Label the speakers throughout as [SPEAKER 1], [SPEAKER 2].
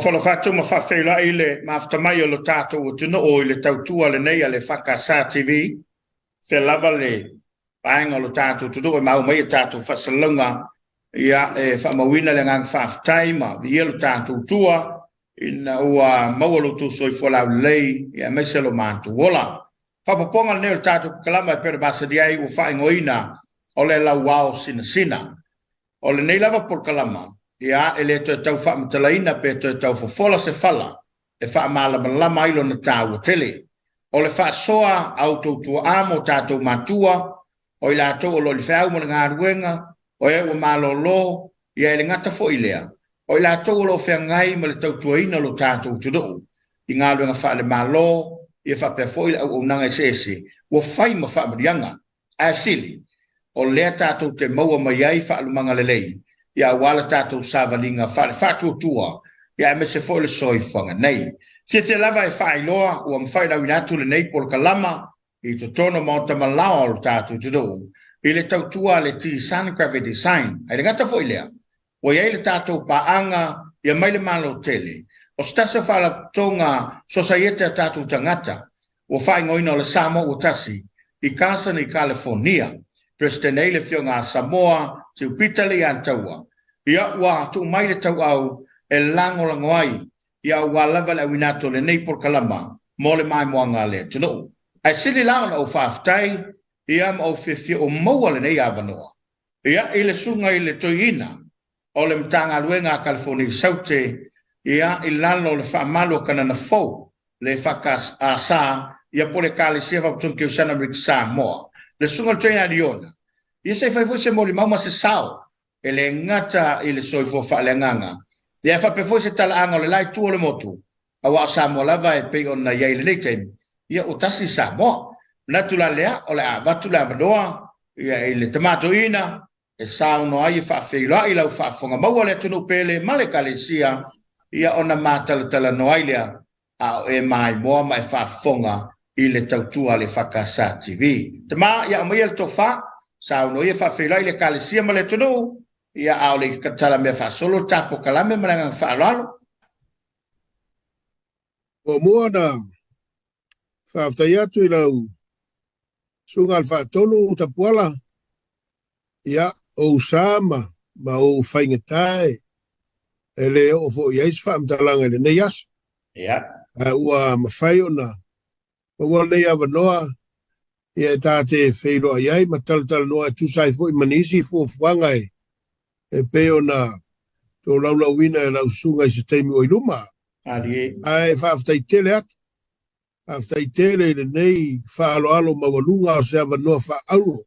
[SPEAKER 1] whala whātu ma whawhela i le maftamai o lo tātou o tino o i le tautua le nei a le EFKS TV. Whelava le paenga o lo tātou tudu o mau mai tātou whasalunga ia e whamawina le ngang whaftai ma vi elu tātou tua ina ua maualu tu soi whalau lei ia meselo mātu wola. Whapaponga neo tātou kalama e pere basa diai u whaingoina o le Lauao Sinasina. O le nei lava por kalama. Ia ele to tau fa matalaina pe to tau fofola se fala e fa mala malama ilo na tau tele o le fa soa auto tu amo tato matua o ila to lo le fa mo nga ruenga o e o malo lo ia le ngata fo ilea o ila to lo fa ngai mo le tau tuina lo tato tu do inga lo nga fa le malo ia fa pe fo ila o nanga sese o fai mo fa mrianga asili o le tato te mo mai ai fa lu manga le lei ia wala tātou sāwalinga whātua tua, ia me se fōle soi whanga nei. Se lava e whailoa, ua mwhai nau inatu le nei por kalama, i to tono maota malao o tātou tudo. I le tautua le Sinasina graphic design, ai le ngata fo ilea. O iei le tātou paanga, ia mai le malo tele. O stasa whala tonga sosaiete a tātou tangata, o whai ngoina o le Samoa o tasi, i Casa ni California. President le fionga Samoa, te upitali antaua. Ia ua tu mai le tau au e lango langoai. Ia ua lava le awinato le nei por kalama. Mo le mai moanga le tunu. Ai sili lao na o whaftai. Ia ma o whiwhia o maua le nei avanoa. Ia i le sunga i le toiina. O le mtanga luenga California saute. Ia i lalo le whaamalo kanana fau. Le EFKS ia po le kale sefa putun ki usana mrik Samoa. Le sunga toiina liona. Ia se fai foi se moli mauma se sao. Ele ngata ile soifo fa le nganga. Ia fa pe foi se tala anga le lai tu le motu. Awa Samoa lava e pe ona ia ile nei tem. Ia o tasi Samoa. Natula lea o le avatu la vanoa. Ia ile tamato ina. E sao no ai fa feila ila fa fonga maua le tunu pele male kalesia. Ia ona matala tala no ailea. A e mai moa mai fa fonga ile tautua le EFKS TV. Tama ia mai el tofa. Sao no ia fa feila ile kalesia male tunu. Ia au le katala me fa solo tapo kalame malanga fa lalo.
[SPEAKER 2] O moana fa ftaiatu ilau sungal fa tonu tapuala ia o sama ma o faingetai ele o fo iais fa mtalanga le neias
[SPEAKER 1] Ia
[SPEAKER 2] ua mafai ona o le avanoa ia tate feilo ai mataltal noa tu sai fo manisi fo fuanga e pe ona to laula wina e lau sunga i se teimi o iluma. Ai whaaftai tele atu. Whaaftai tele le nei whaalo alo mawalunga o se avanoa whaalo.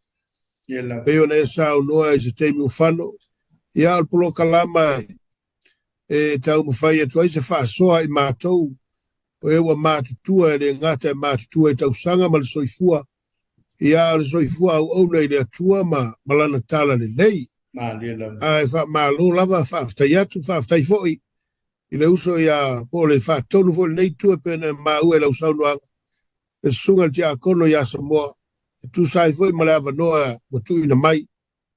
[SPEAKER 2] Pe ona e sao noa i se teimi o whano. Ia alpolo kalama e tau mawhai atu ai se whaasoa i mātou. O ewa mātutua e le ngata e mātutua e tau sanga ma le soifua. Ia le soifua au auna i le atua ma malana tala le nei. Ai fa malo lava fa ftaiatu fa ftai foi ile uso ya pole fa tonu foi nei tu pena ma u ela usau no e sunga ti akono ya Samoa tu sai foi malava noa mo tu ina mai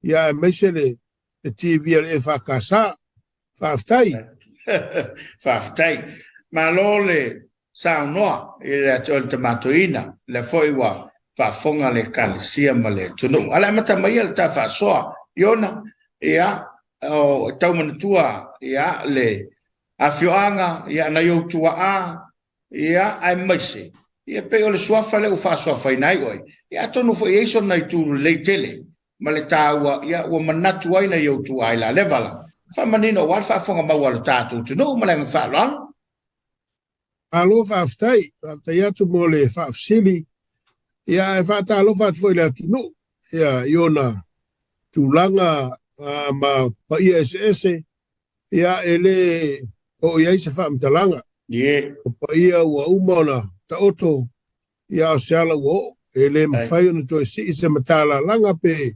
[SPEAKER 2] ya mesele e TV e EFKS fa ftai
[SPEAKER 1] malole sa no ile tol tomatoina le foi wa fa fonga le calcia male tunu ala mata mai el ta fa soa Iona, ia, o tau manatua, ia, le afioanga, ia, na iau tua a, ia, ai maise. Ia, pe o le suafa le ufa suafa inai oi. Ia, tonu fo ieiso na ituru le tele, ma le taua, ia, ua manatu ai na iau tua ai la levala. Fa manino, wal fa fonga maua le tatu, tunu, ma lenga fa lano.
[SPEAKER 2] Alo fa aftai atu mo le fa afsili, ia, e fa ta alo fa atfoi le atunu, ia, Iona, tulanga ma pa ISS ia ele o ia se fa mtalanga pa ia wa umona ta oto ia sala wo ele mfai no to se matala langa pe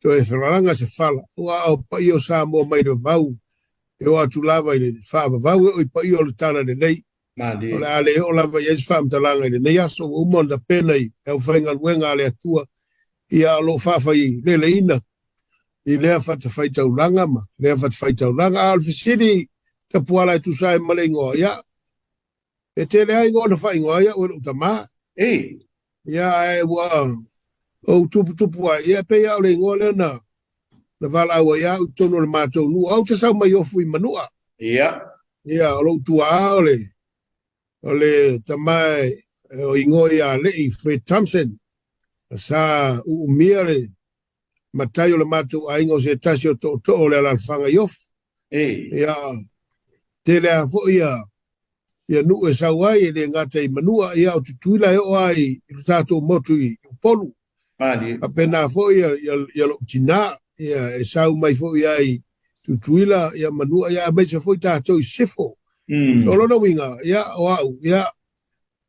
[SPEAKER 2] to e langa se fala wa pa ia Samoa mai do vau e o tulava ile fa vau o pa ia o tala de lei ola ale o lava ia se fa mtalanga ile nei aso umona pena e o fainga luenga ale atua ia lo fa fai le leina I lea whata whaitauranga ma, lea whata whaitauranga al fisiri te puala tu sai malengo ya e te le ai ngona fai ngoia o utama ya e wa o tupu ya pe ya le ngole na vala wa ya tono le mato nu au te sa mai ofu i manua ya o tua ole tamai o ingoia le i Fred Thompson sa u miare matayo le mato aingo se tasio to le alfanga yof ya te le afo ya nu e sawai le ngata i manua ya o tutuila o ai tato motu i polu apena fo ya lo tina ya e sau mai fo ya i tutuila ya manua ya be se fo tato i sefo lo no winga ya wow ya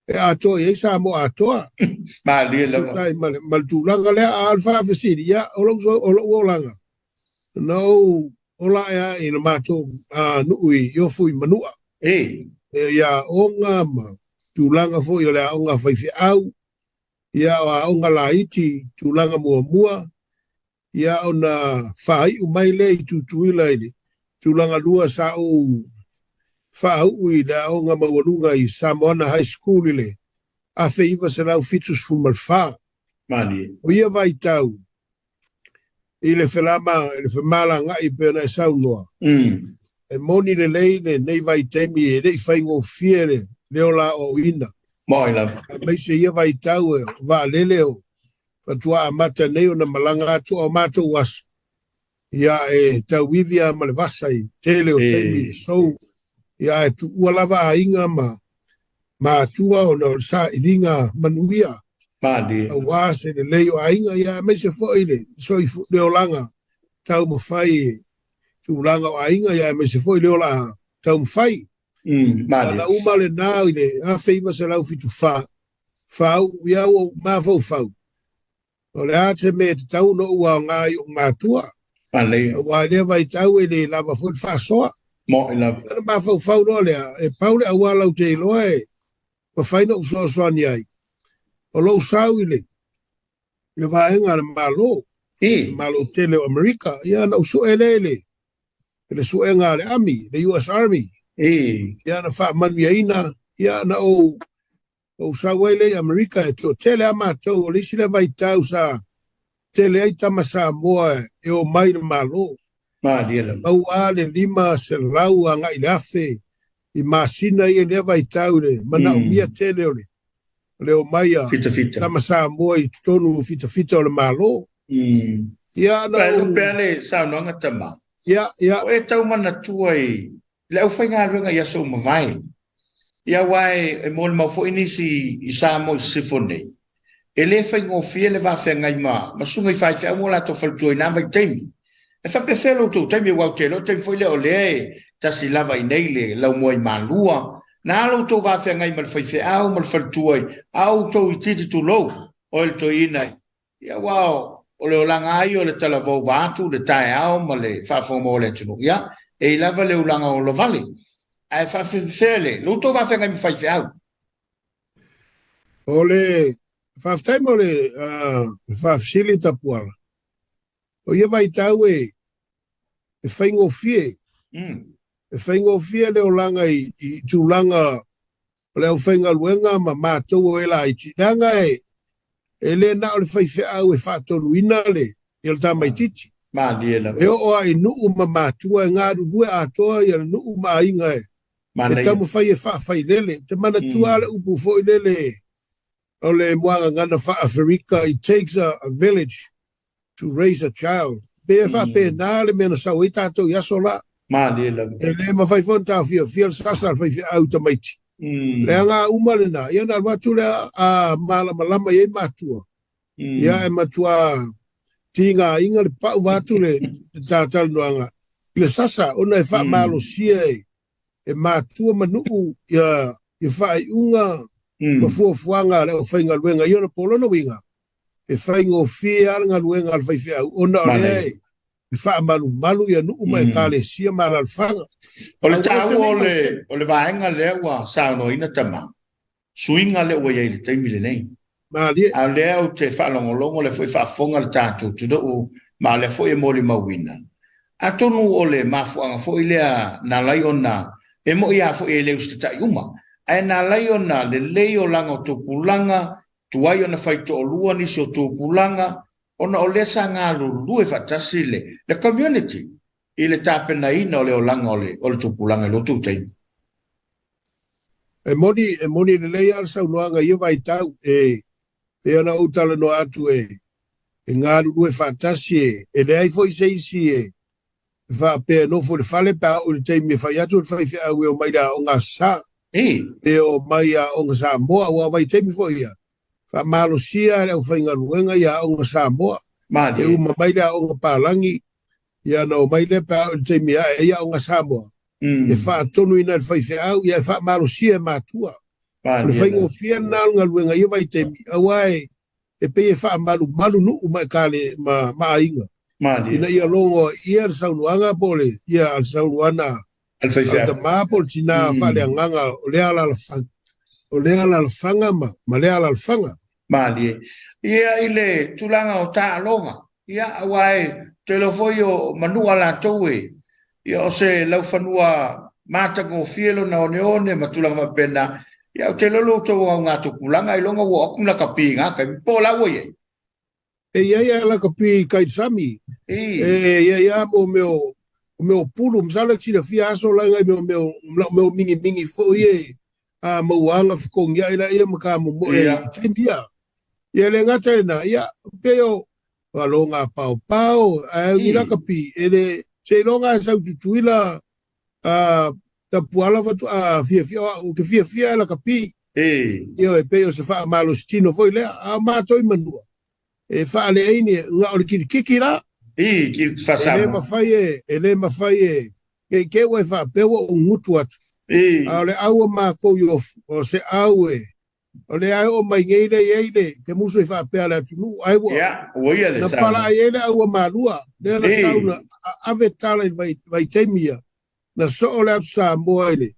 [SPEAKER 2] e ato e sa mo ato sai mal tu langa le alfa fesiri ya o lo langa no ola ya i mato nu i yo fu i manua ya onga ma tulanga fo yo la onga fai fi au ya onga la iti tulanga mua ya ona fai umai le tutuila ile tulanga lua sa o fa u da onga ma walunga i Samoa High School ile a feiva se la fitus fu malfa o ia vai tau ile felama nga i pena sa noa e moni le nei vai temi e rei fai ngō fiere leo la o ina. Mai se ia vai tau e va leleo patua a mata neo na malanga atu o mata uasu. Ia e tau vivia ma le vasai tele o temi so ia e tu ualava a inga ma atua o na sa ilinga manuia. A wase le leo a inga ia mai se fo ile so i leo langa tau mo fai tu langa o ainga ya me se foi leo la tau fai na uma le na ile a feiva se lau fitu fa ya o ma fau o le ate me tau no ua ngai o matua wa le vai tau ele lava foi fa so ma fau no le e paule a wala o te loe pa fai no so ni ai o lo sau ile va enga le malo tele o America ya na usu ele le suenga le Army, le US Army. Ya na fa manuia ya na o sawele America e to tele amato o lisi le vai tau sa tele ai tama Samoa e o mai malo. Au ale lima se lau anga i lafe i masina i le vai tau le mana o mia tele o le o mai tama Samoa i tonu fita o le malo. Ya na
[SPEAKER 1] o pele sa no nga tama.
[SPEAKER 2] Ya
[SPEAKER 1] o e tau mana tuai le au fai ngā ruenga ia so mawai ia wai e mōle mau fo inisi i Samoa i sifone e le fai ngō fie le wawhia ngai ma sunga i whai whia mola to whalutoi nā vai teimi e whape whelo tō teimi wau te lo teimi fo le o le tasi lava i nei le lau mua i mālua nā lo tō wawhia ngai ma le whai whia au ma le whalutoi au tō i titi tu lou o le to inai ia wau o le olanga ai o le talavou vātu, le tae ao, ma le whawhongo o le tunu. Ia, e lava le ulanga o lo vale. Ai whawhewhele, luto whawhenga mi whaiwhe au.
[SPEAKER 2] O le, whawhtaimo le whawhsili tapuara. O ia vai tau e whaingo fie. E whaingo fie le olanga i tūlanga o le au whainga luenga ma mātou o ela i tinanga ele na o le whaiwhe au e whātonu ina le i le tamai titi. E o ai nuu ma mātua e ngā rurue atoa i le nuu ma inga e. E tamu whai e whawhai lele. Te mana tua le upu fo i lele o le muanga ngana whaafrika. It takes a village to raise a child. Pe e whape nā le mena sau e tātou i aso la. E le ma whai whonta fia le sasa le whaiwhe au tamaiti. Le anga umale na ia na watu le a malama ye matua ia e matua tinga inga le pa watu le tatal noanga le sasa ona e fa malo sia e matua manu ia e fa unga fu fuanga le fainga luenga ia polo no winga e faingo fia nga luenga al faifia ona le fa malu ia nu mai kale sia mal fanga
[SPEAKER 1] o le tau o le vaenga le wa sa no ina tama suinga le wa ye te mile nei
[SPEAKER 2] mali
[SPEAKER 1] a le o te fa longo le foi fa fonga le tatu tu do ma le foi moli mawina atonu ole mafuanga fo ilea na laiona e mo ia fo ele ustita yuma ai na laiona le leo langa tupulanga tuai ona faito olua ni so tupulanga ona ole sanga lue fatasile the community ile tapena ina ole olanga ole tupulanga lo tutei
[SPEAKER 2] e moni le leia sa uanga ia vai tau e ana utala no atu e ngā lue fatasi e le ai foi seisi va pe no fo le fale pa o te me fa ya tu fa fa o mai da o nga sa e o mai a o nga sa mo o vai te me fo ya fa malo sia le o fa nga luenga ya o nga sa mo e o mai da o nga palangi ya no mai le pa o te me ya o nga sa mo e fa tonu ina fa fa ya fa malo sia ma tua le fa ngo fia na nga luenga ya vai te awai e pe fa malu nu mai kale ma inga ina ia longo ia saunuanga pole ia saunuana alda mapol tina fale nganga o le ala fanga ma le ala fanga
[SPEAKER 1] mali ia ile tulanga o ta longa ia awai telefoio manua la towe ia o se lau fanua mata go fielo na one ma tulanga pena ia o te lolo to nga to kulanga ilonga wo kuna kapinga ka pola wo ye
[SPEAKER 2] e ia la kapi kai sami ia mo meu pulu msala tira fia so la ngai meu mingi fo ye a mo wanga fko ngia ia maka mo tindia ia le ngata na ia peo walonga pau a ila kapi ele se longa sa tutuila ta puala fatu a fia o ke fia la kapi io e peo se fa malo stino foi le a ma toi manua e fa le ini nga o kiki la
[SPEAKER 1] ki fa sa
[SPEAKER 2] ele ma fai ke we fa pe o mutu atu a le au ma ko yo o se au o le au mai ngeile ke muso fa pe ala tu ai wo
[SPEAKER 1] o ia le
[SPEAKER 2] na pala ele au ma lua le na sauna ave tala vai temia na so le sa moile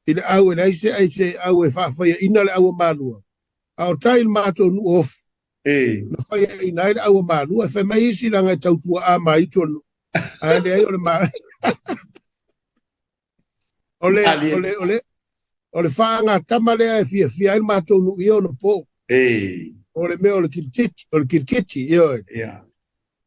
[SPEAKER 2] ile au le ai au fa ina le au ma lua au tail ma to nu off na fai ina ile au ma lua fa mai si langa tau tua a mai tonu a le ai o le ma ole fanga tamale fia il ma to nu io no po ole me ole kirkiti io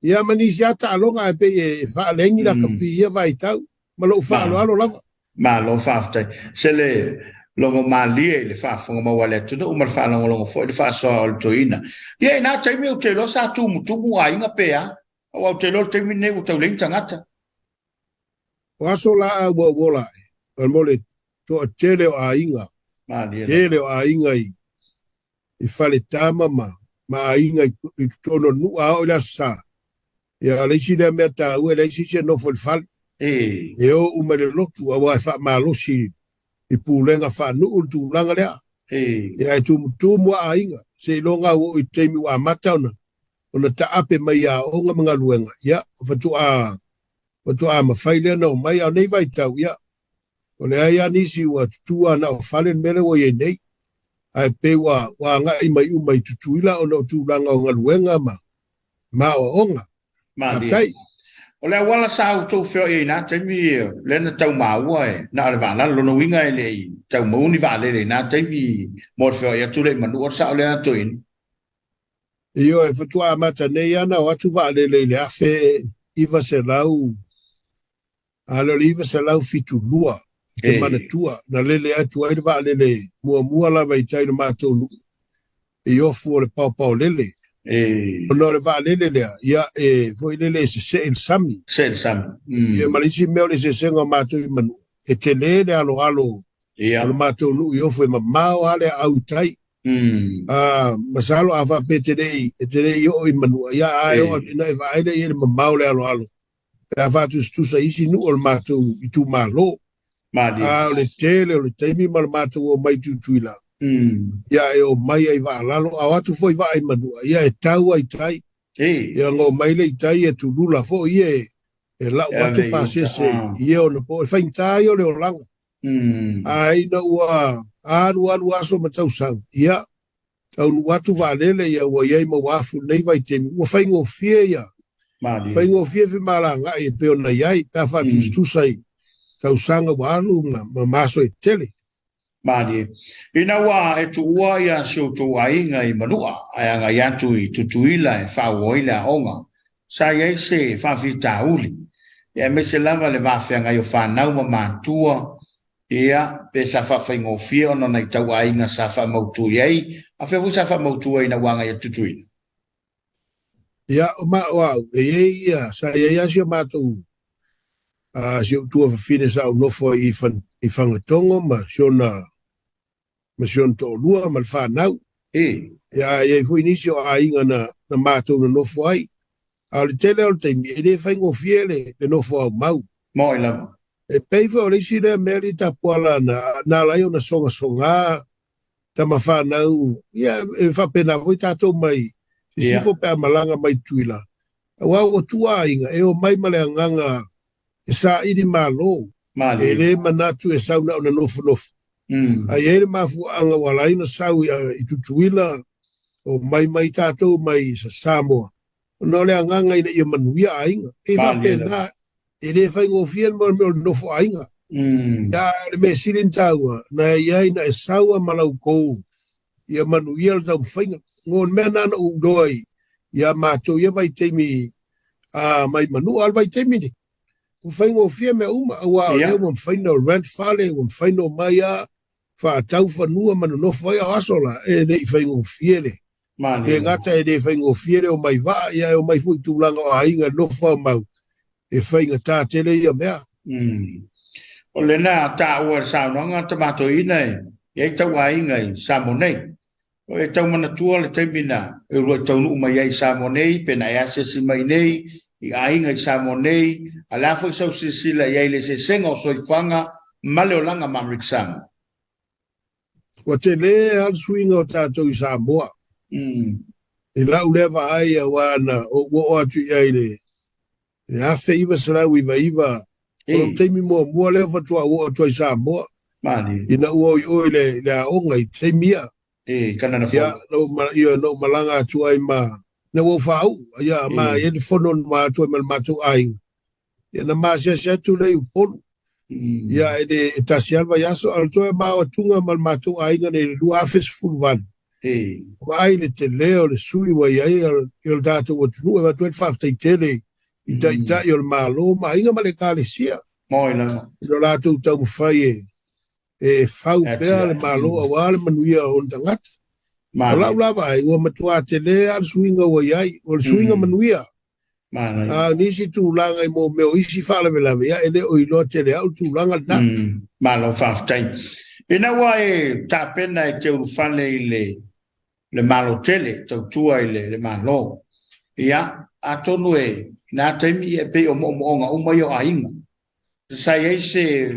[SPEAKER 2] ia mani jata alonga pe fa lengi la kapi ia vai tau ma lo fa lo lava
[SPEAKER 1] ma lo fa se le longo mali le fa fonga ma wale tu no ma fa longo fo le fa so al toina ia na te mi te lo sa tu mu ai nga pe a o te lo te mi ne u te ling tangata
[SPEAKER 2] wa so la wo la al mole to tele a inga tele a inga i fale tama ma inga i tono nu a o la sa ia le si le meta u le si se no fo fal o u me lo tu a wa fa ma lo si i pulenga fa nu tu langa le ia tu mo a inga se longa o i te mi wa mata ona ta ape mai a o nga mga luenga ia fa tu a ma faile no mai a nei vai tau ia o le aia nisi ua tutua na o fale mele o ye nei ai pe wa nga i mai tutuila o no tūlanga o ngaluenga ma o onga
[SPEAKER 1] aftai o le wala sa o tō whio i nā teimi le na tau maua na le vana lono winga e le tau mauni vale le nā teimi mo whio i atu le manu o sa o le atoin
[SPEAKER 2] io e fatua mata nei ana o atu vale le afe iwa se lau alo le iwa se lau fitu lua te manatua na lele atu ai va lele mua la vai tai ma tonu e ofu le pau lele no le va lele ia foi lele se el sami e malisi me le se senga ma tu manu e te lele alo ma tonu e ofu ma ale au tai masalo ava petele e te le o manu ia ai o ina va ile e ma le alo ava tu sa isi nu o ma tu itu malo o le tele o le taimi malamatu o mai tutuila ia e o mai ai vaalalo au atu foi va ai manua ia e tau ai tai ia ngo mai le tai e tulula fo ia e la watu pasese ia o na po faintai o le olanga ai na ua anu aso matau sang ia tau watu valele ia ua iai mawafu nei vai temi ua faingo fie ia
[SPEAKER 1] Mali.
[SPEAKER 2] Fai ngofia fi malanga e pe ona yai ta fa tu sai tau sanga walu ma maso e tele.
[SPEAKER 1] Mali. Ina wa e tu ua ia so tu ainga I manua ai anga yantu I tutuila e fa woila onga. Sa ye se fa vita uli. E me se lava le va fe nga yo fa na uma mantua. Ia pe sa fa fa ngofia ona na tau ainga sa fa mautu yai. A fe fu sa fa mautu ai na wanga ya tutuila.
[SPEAKER 2] Ya ma wa e ia sa ia sia matu. Si tu fa fine sa no fo I fanga tongo ma siona ma sion to lua ma fa nau ya e fu inicio ainga na mato no fo ai al tele al te mi e fa ngo fiele le no fo mau
[SPEAKER 1] mo ila
[SPEAKER 2] e pe fo le si le merita pola na la yo na songa ta ma fa nau ya e fa pena vo ta to mai si fo pe malanga mai tuila wa o tua inga e o mai male nganga sa I di malo e le manatu e sauna ona no fo ai ele mafu anga walai na sau I tutuila o mai tato mai sa Samoa no le anga ina I manuia ainga e fa pena e le fai ngofien mo no fo ainga ya le me silin taua na ia ina e saua malau ko ia manuia tau fainga ngon mena na udoi ia mato ia vai temi mai manu al vai temi o fai ngofien me uma wa le mo faino rent fale o faino maia fa tau fa nua manu no foi a asola e le fai ngofiele le ngata e le fai ngofiele o mai va ia o mai fu tu langa o ainga no fa mau e fai ngata tele ia mea
[SPEAKER 1] o le na ta o sa no ngata mato ina e tau ainga Samonei o e tau mana tua le temina e ro tau no mai ai Samonei pe na ia se si mai nei I ainga Samonei ala fo so si la ia le se sengo so fanga male o langa mamriksanga
[SPEAKER 2] o te le al swing o tatou I Samoa. I lau lewa ai a wana o atu ai le. Le afe iwa sarau iwa. O teimi mua lewa tua o atu ai Samoa. I na ua oi le aonga I teimia.
[SPEAKER 1] Kana na fo.
[SPEAKER 2] Ia no malanga atu ai ma. Na ua whau. Ia ma ia ni fonon ma atu ai malmatu ai. Ia na ma sia tu le uponu. Ya e tasial va yaso al to ma tunga mal matu ainga ne lu afis fulvan vai le te leo le sui wa ya il dato o tu va 25 tele ita il malo ma inga male kale sia
[SPEAKER 1] moi la
[SPEAKER 2] lo la tu tau fai e fau per malo awal manuia on tangat la la vai o matua tele al suinga wa ya o suinga manuia nisi tu langa I mo meo isi fala me lave ya ele o ilo tele au tu langa na
[SPEAKER 1] malo faftai ina wai ta pena e te urufale le malo tele tau tua le malo ia atonu e na taimi e pe o mo onga umayo ainga sai ai se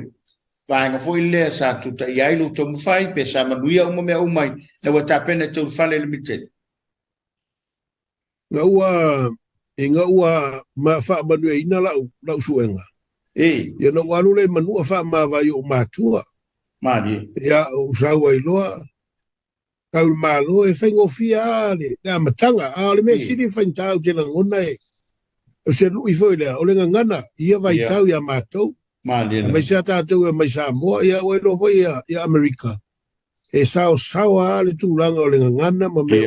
[SPEAKER 1] vai nga foi le sa tu ta ia ilu to mfai pe sa manuia umo me umai na wa ta pena te urufale le mitele
[SPEAKER 2] nga ua ma fa manu e ina lau suenga. Ia no wanu le manu fa ma vai o matua. Ia o sawa iloa. Kau malo e whaingo fia le. Nea matanga. Le me siri whaintau tena ngona e. O se lui foi lea. O le ngana. Ia vai tau ia matou. Mai sa tātou e mai Samoa. Ia o ilo foi ia Amerika. E sawa le tūranga o le ngana ma me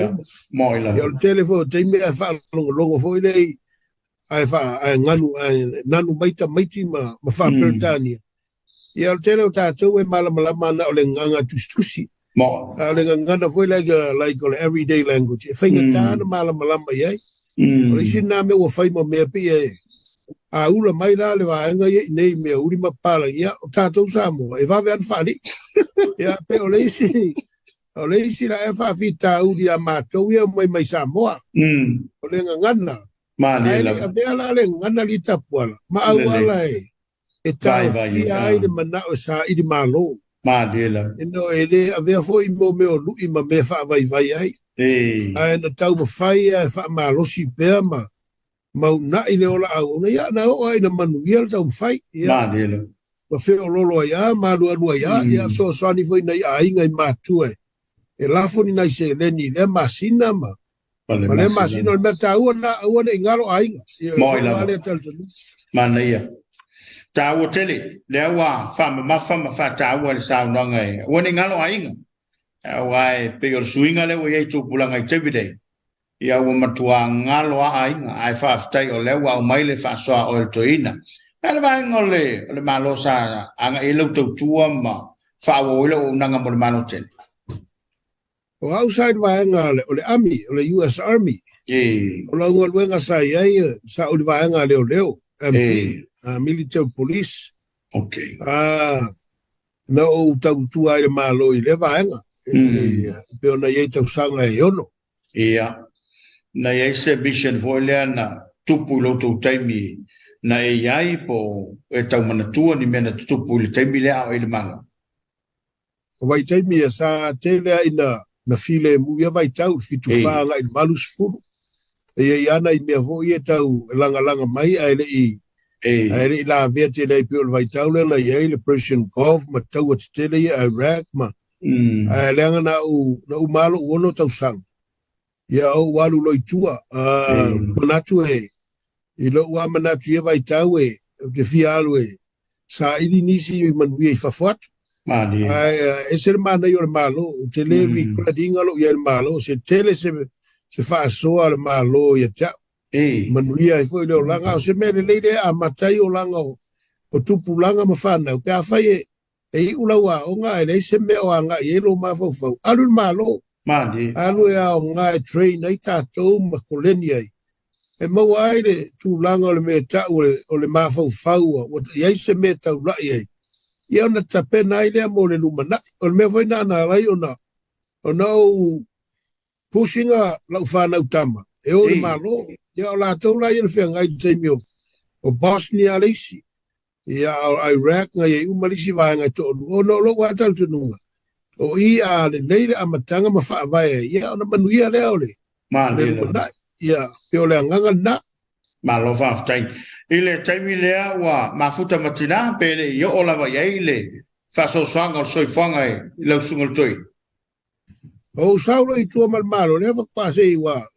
[SPEAKER 2] uma. Ia o telefo teime a wha longo foi lei. Ai wha nanu maiti ma wha Britania. Ia o tele o tātou e malamalama na o le nganga tustusi. Le ngana foi like everyday language. E whainga tāna malamalama iai. O isi nā me ua whaima mea pi e. A ula mai la le waenga i nei mea uri mapala. Ia o tātou Samoa. E wawe an whari. Ia pe o leisi la e whawhita uri a mātou ia mai Samoa. O le ngana. A vea la le ngana li tapuala. Ma au ala e tau fia ai le mana o sa i di malo. Ino e le a vea fo i mo meo lui ma me whaavai ai. A na tau ma whai e wha malosi pēr ma. Mau na i le ola au. Ia na o ai na manuia le tau mwhai. Ma wheo lolo ia, ma lua ia. Ia so soani foi nei a inga i mātua. E lafo ni nai se leni le masina ma. Male masino le meta una ingalo ainga.
[SPEAKER 1] Moi la. Mana ia. Tawa tele le wa fama fa tawa le sa no ngai. Woni ngalo ainga. Wai pe o suinga le we tu pulanga tebide. Ia wa matua ngalo ainga ai fa ftai o le wa mai le fa so o toina. Ala va ngole le malo sa anga ilo tu tuama fa wo le nanga mo malo tele.
[SPEAKER 2] O outside vaenga o le Army, o le US Army. O la unga luenga sa iai, sa o le vaenga leo, military police.
[SPEAKER 1] Okay.
[SPEAKER 2] Na o tau tu ai le malo i le vaenga. Peo na iei tau sanga e ono.
[SPEAKER 1] Ia. Na iei se mission voilea na tupu lo tu taimi na e iai po e tau manatua ni mena tupu le taimi lea o i le manga.
[SPEAKER 2] O vai taimi e sa telea ina na file muia vai tau fitu wha ngai malus furu. E ana i mea vo i tau langa mai a ele i la vea te nei pio vai tau le na i le Persian Gulf ma tau at tele i Iraq ma a leanga na u malo uono tau sang. Ia au walu loi tua manatu i lo ua manatu i vai tau te fialu sa ili nisi manuia i fafuatu. E se mana io malo, te le ricola lo ia malo, se tele se fa soa le malo ia ta. Manuia i foi le langa, se me le leide a matai o langa o tupu langa mafana, o ka fai e ulawa o nga e se me o nga e lo mafo fo. Alu malo. Alu e o nga train ai tato ma kolenia. E mo ai le tu langa le me ta o le mafo fau, o ia se me ta la ia. Ia ona tapena ai lea mo le lumana. O le mea foi nana lai ona o pusinga lau whanau tama. E o le malo. Ia o la tau lai ele whea ngai teimi o Bosnia leisi. Ia o Iraq ngai e umalisi vai ngai to. O no lo watal tununga. O ia le leile amatanga ma whaavaya. Ia ona manuia lea o le. Le lumana. Ia pe o le anganga na.
[SPEAKER 1] Malo whaftain. Ile taimi lea wa mafuta matina pele yo o lava iai le faso swanga o soifanga i lau sungal toi.
[SPEAKER 2] O saulo i tua malmalo, lea whakpase i wa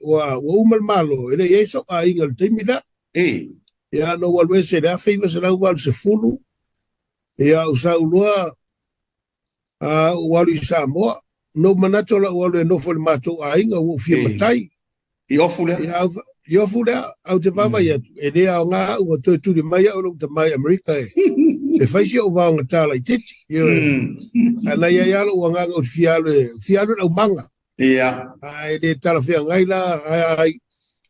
[SPEAKER 2] umalmalo, ele iei so a ingal taimi lea. Ia no walwe se lea feiva se lau walu se fulu. Ia o sauloa walu i Samoa. No manato la walu e nofo le mato a inga o fia matai.
[SPEAKER 1] I ofu lea?
[SPEAKER 2] Ia ofu lea, au te wama ia, e lea o ngā ua toi turi mai au lo te mai Amerika e. E whaisi o wao ngā tāla i teti. Ana ia ialo ua ngā o fialo lau manga.
[SPEAKER 1] Ia.
[SPEAKER 2] Ai le tala whia ngai la,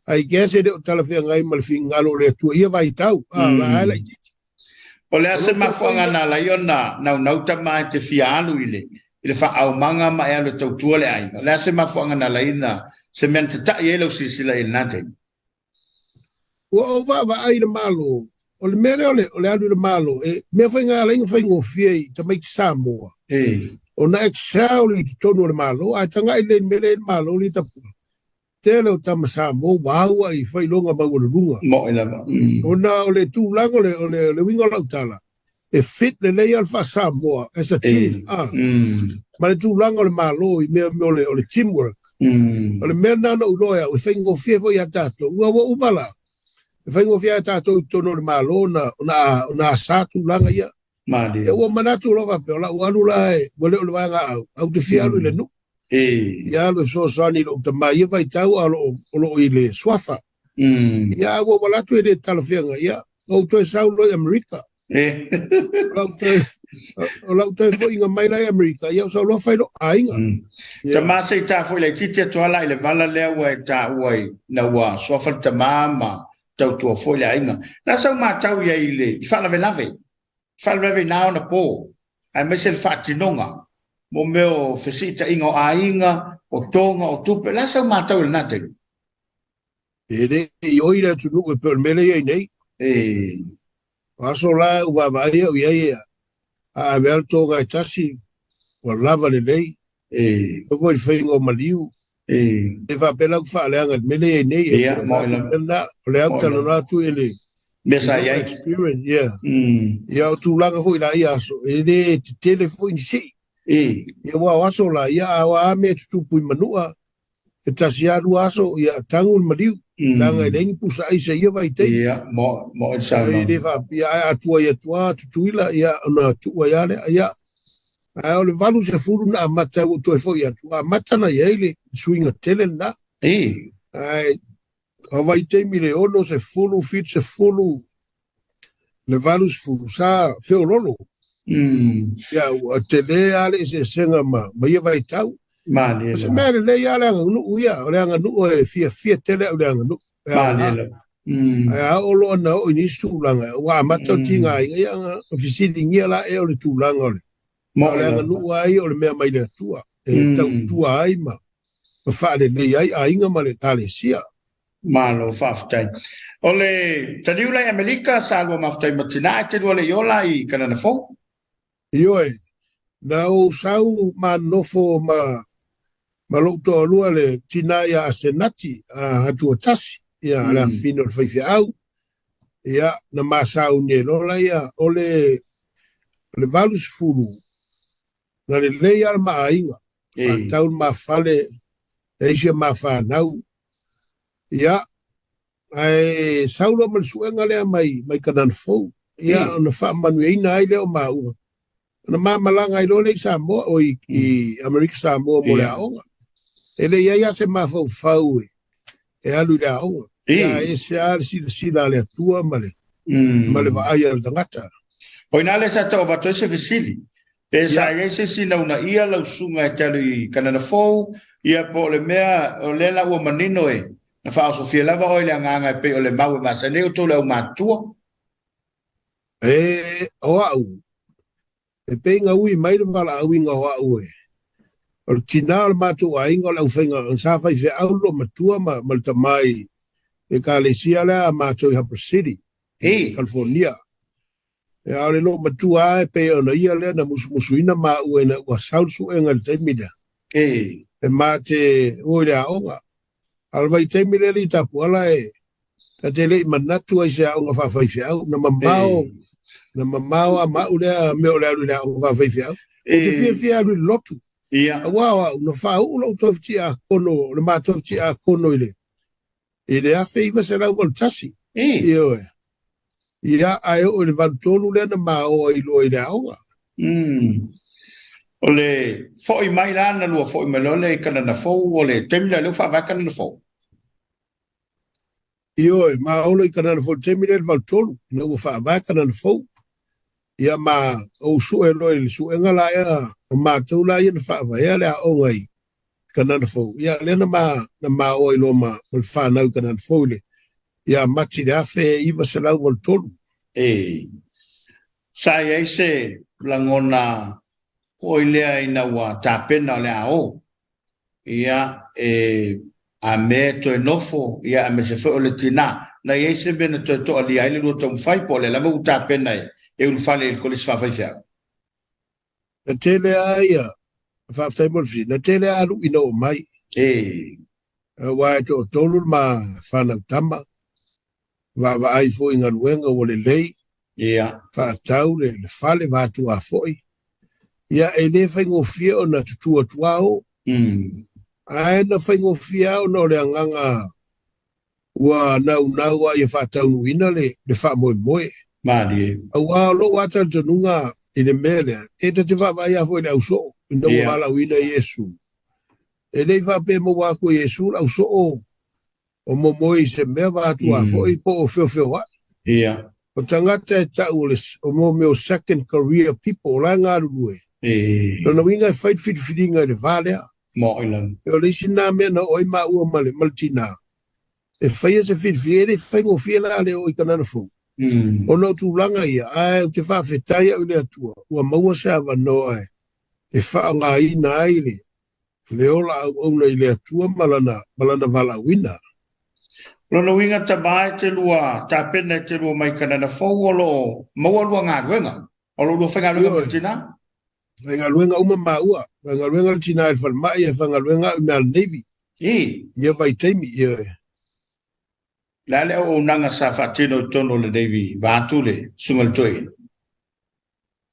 [SPEAKER 2] ai gese le o tala whia ngai ma le whi ngalo le tua ia vai tau. La ala i teti.
[SPEAKER 1] O lea se mafuanga na la iona nau tama te fialo i le wha au manga ma ea le tau tua le aina. Lea se mafuanga na la ina se mena te tai e lau sisila i nate.
[SPEAKER 2] Ua o wa ai le malo, o le mere o le anu le malo, e mea whai ngā lainga whai ngofia i ta mai te Samoa. O na excel i te tonu le malo, a tanga i le mele le malo li ta pula. Te leo tama Samoa, waua i whai longa mau le runga.
[SPEAKER 1] Mo ina ma.
[SPEAKER 2] O na o le tūlanga o le winga lautala, e fit le lei alfa Samoa, as a team. Ma le tūlanga o le malo i mea o le teamwork. O le mea nana uloia, o whai ngofia fo i atato, ua wa umala. Whai ngofia tātou tono le malo na sātu langa ia. E ua manatu lofa pe o la uanu la e wale o le wanga au te fialu le nu. Ia lo so sani lo te mai vai tau o lo i le swafa. Ia ua walatu e le talawhianga ia. O toi sau lo i Amerika. O lau toi fo inga mai lai Amerika. Ia o sau lo whai lo a inga.
[SPEAKER 1] Ta masa i tā fo i le tite toala i le vala lea ua e tā uai na ua swafa ta mama. Tau tua foi la inga. Na sau matau ia ile, i whanave. Whanave nao na pō. Ai mai se le whaatinonga. Mo meo whesita inga o a inga, o tonga, o tupe. Na sau matau le naten.
[SPEAKER 2] E i oira tu nuku e pēr mele iei nei. Aso la ua mai au iei a veal tonga e tasi. Wa lava le nei. E voi whaingo maliu. E fa pela ku fa leanga mele nei e
[SPEAKER 1] mo
[SPEAKER 2] na le au tala na tu ele
[SPEAKER 1] mesa ia
[SPEAKER 2] experience ia tu langa foi la ia so ele telefone si ia wa so la ia wa me tu pui manua e tasiaru aso ia tangul maliu langa i lengi pusa ai se ia vai tei
[SPEAKER 1] ia mo i sa
[SPEAKER 2] ai le fa ia atua ia tua tutuila ia ona tua ia le ia ai ole valu se furu na mata o to fo ia tua mata na ia ile swinga tele na ai o vai tei mi le ono se fulu fit se fulu le valu se fulu sa feololo ia o tele ale se senga ma ia vai tau se mere le ia le nu ia o le nu e fia tele o le nu o lo na o ni sulanga wa mata tinga ia visiti ngia la e o le tulanga o le le nu ai o le mea mai le tua e tau tua ai ma fa le ai ainga ma le kalesia
[SPEAKER 1] malo faftai ole tadiula Amerika salwa maftai matina te le yola I kana na fo
[SPEAKER 2] ioe na o sau ma nofo ma lo to lua le tina ia senati a tu tasi ia la fino fai au ia na masau ne lola ia ole le valus fulu na le leia ma ainga fa taun ma fale eisia ma fa nau ia ai saulo mal suenga le mai kanan fo ia na fa manuina ai le o ma u na ma malanga I lole Samoa o I Amerika Samoa mo le aonga ele ia se ma fau e alu le aonga ia e se ar sila le tua male va ai al tangata
[SPEAKER 1] o ina le sa to ba to se visili pe sa ia se sina una ia la sunga e telu I kanana fo ia po le mea o le la o manino e na fa so fie lava o le nganga pe o le mau ma se ne o to le o matua
[SPEAKER 2] o au e penga ui mai le mala au inga o au o tina o matu a inga o lau whainga on sa fai fe au lo matua ma malta mai e ka le sia lea matu I Harper City California e a le lo matua e pe o na ia lea na musuina ma ue na ua sausu e ngal teimida e mate oi lea onga alwai teimida li tapu ala e ta te le manatu ai se aonga fa fai fe au na mamao na mamao a mau lea me o lea lea onga fa fai fe au o te fia alu lotu wow no fa u lo tofti a kono le ma tofti a kono ile a feiva se la vol tasi io ia ai o le vantolu le na ma o I lo ile aua
[SPEAKER 1] ole foi mai la na lo foi melole kana na fo ole temla lo fa va kana na fo
[SPEAKER 2] io ma o le kana na fo temile le vantolu no fa va kana na fo ia ma o su e lo il su engala ia ma tu la ia fa va ia le o ngai kana na fo ia le na ma o lo ma o fa na kana na fo le ia mati da fe iva se la vol tolu
[SPEAKER 1] sa ia se langona o ile ina wa tapena le ao ia a me to enofo ia a me se fo le tina na ia se bene to ali ai le to fai po le la mo tapena e un fale il colis fa fai fia
[SPEAKER 2] na tele aia fa fai mo fi na tele alu ino mai wa to tolu ma fa na tamba va ai fo inga luenga o le lei fa tau le fale va tu a foi ia e le fai ngofia o na tutua tuao ai na fai ngofia o no le anganga wa nau a ia fa tau ina le fa moe moe wa lo wata tununga I le mele e te va vai a foi le auso no wala wina Yesu e le fa pe mo wa ko Yesu auso o mo moi se me va tu a foi po fe wa o tangata ta ules o mo meu second career people la ngaru no winga fight fit fidinga le vale
[SPEAKER 1] mo ilang
[SPEAKER 2] o le sina me no oi ma u male maltina e fai se fit fiere fai ngo fiela le o kana fo o no tu langa ia ai te fa fetai o le tua o maua sa va no ai e fa nga ina ile le ola o na ile tua malana vala wina
[SPEAKER 1] Lono winga tabai te lua, ta pene te lua mai kana na fau olo, maua lua ngā ruenga. Olo lua whenga luenga mo tina?
[SPEAKER 2] Whenga luenga uma maua. Whenga luenga le tina e whanmai e whenga luenga i mea Navy. Ia vai teimi, ia.
[SPEAKER 1] Lale o nanga sa whatino tono le Navy, vātu le, sungal toi.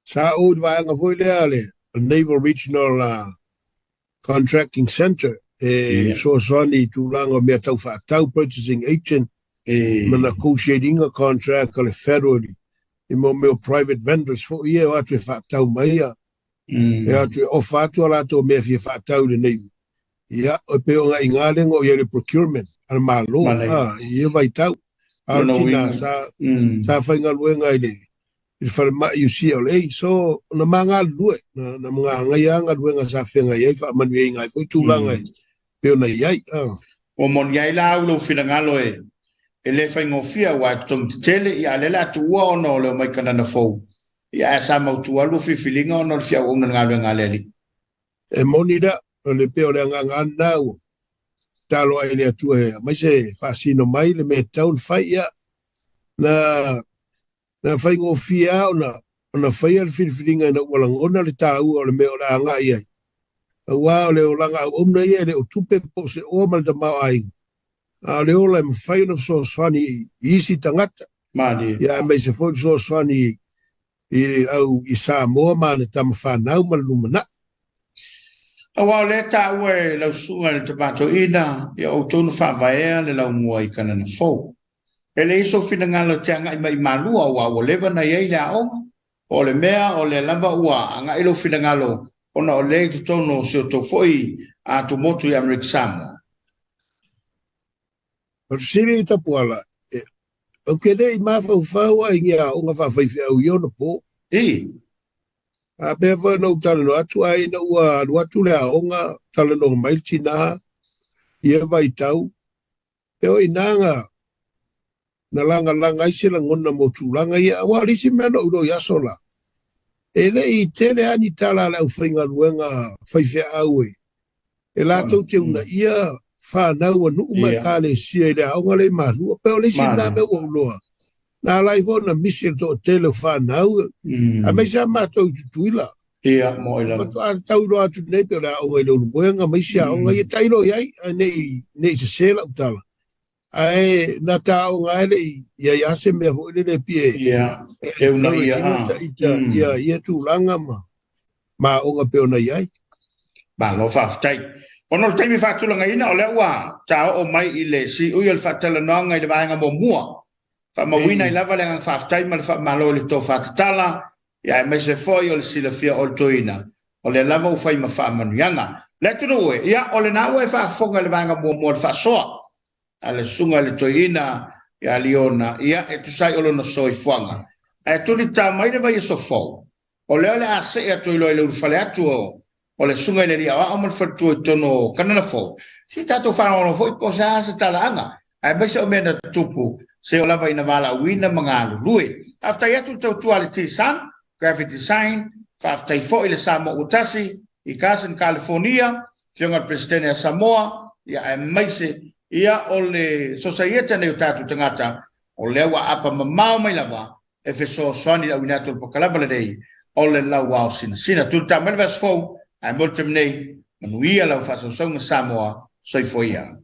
[SPEAKER 2] Sa o vanga voi lea le, Naval Regional Contracting Center. so soani tūlanga mea tau whaatau purchasing agent, mana negotiating a contract kale federally, I mo meo private vendors fo ia o atu e whaatau mai a, e atu e ofa atu ala to mea fia whaatau le nei. Ia, o pe o ngai ngālenga o ia le procurement, ana malo, ia vai tau, tina sa whainga luenga i le, I whanama I UCLA, so na mga lue, na mga ngayanga luenga sa whenga iai, whamanu e ngai, fo tūlanga e, peo na iai.
[SPEAKER 1] O mon iai la ulo whilangalo e le whaingofia wa tong tele I alela tua ono leo mai kana na fau. Ia sa mautua alu whiwhilinga ono fia o na ngalo ngaleli.
[SPEAKER 2] E moni da, le peo le nganga nau, talo ai le atua hea, mai se whasino mai le me taun whaia, na whaingofia ona whaia le whiwhilinga na walangona le tāua o le meo la anga iai. Wa le o langa omna ia le o tupe po se o mal da mau ai. Le o la mwhai na so swani isi tangata.
[SPEAKER 1] Mani.
[SPEAKER 2] Ia mai se fo so swani I Samoa ma le tama whanau ma lumana.
[SPEAKER 1] Wa le tāua e lau sunga le tapato ina, ia o tonu whawhaea le lau mua I kana na fau. E le iso whina ngalo te anga I mai malua wa o lewa na iei la o le mea o le lava ua anga ilo whina ngalo ona o le tu tono se o to foi a tu motu I Amerika Samoa.
[SPEAKER 2] Pero siri I tapuala, o ke nei mawhau a ingia o ngā whawhaifi au iona po. A pēr whai nau tala no atu ai na ua atu le a onga tala no mailti nā, ia vai tau. Peo I nanga, na langa isi la ngona mo tūlanga ia, wa risi mea no uro yasola. E le I tele ani tala le au whainga luenga whaiwhea au e. E lātou te una ia whanau anu mai ka le sia I le aonga le manua. Peo le si nā me o uloa. Nā lai na mission to tele whanau. A mai sa mātou tutuila.
[SPEAKER 1] Ia, mo ila.
[SPEAKER 2] Fatu a tauro atu nei peo le aonga I le urubuenga mai si aonga ia tairo iai. Nei se sela utala. Ai na taonga ele ia se me ho le pie.
[SPEAKER 1] Ia, e una ia.
[SPEAKER 2] Ia tūlanga ma onga peo na iai.
[SPEAKER 1] Ba lo whaftai. Ono le taimi whatulanga ina o le ua tau o mai I le si ui al whatala noanga I le vaenga mo mua. Whamawina I lava le ngang whaftai ma le whamalo le tō whatatala. Ia e mai se foi o le sila fia o le toina. O le lava u whai ma whamanuianga. Le tunu ue, ia o le nāua e whafonga le vaenga mo mua le whasoa. A le sunga le toina. Ia liona, ia e tu sai olo na soi fuanga. E tuli tā mai le vai so fau. O leo le ase e atu ilo e le urufale atu o le sunga le lia wa amal fatu e tono kanana fau. Si tato whanau ono fo I po sa asa tala anga. Ai mai se o mena tupu se o lava ina wala uina mga alu lui. After yatu tau tua le tisan, graphic design, after I fo I le Samoa utasi, I Carson, California, fionga presidente Samoa, ia ai mai se ia o le society nei tatu tangata o le wa apa mamau mai lava e fe so swani la winato po kalabale dei o le Lauao Sinasina tulta melvas fo ai multim nei manuia la fa so Samoa soi foia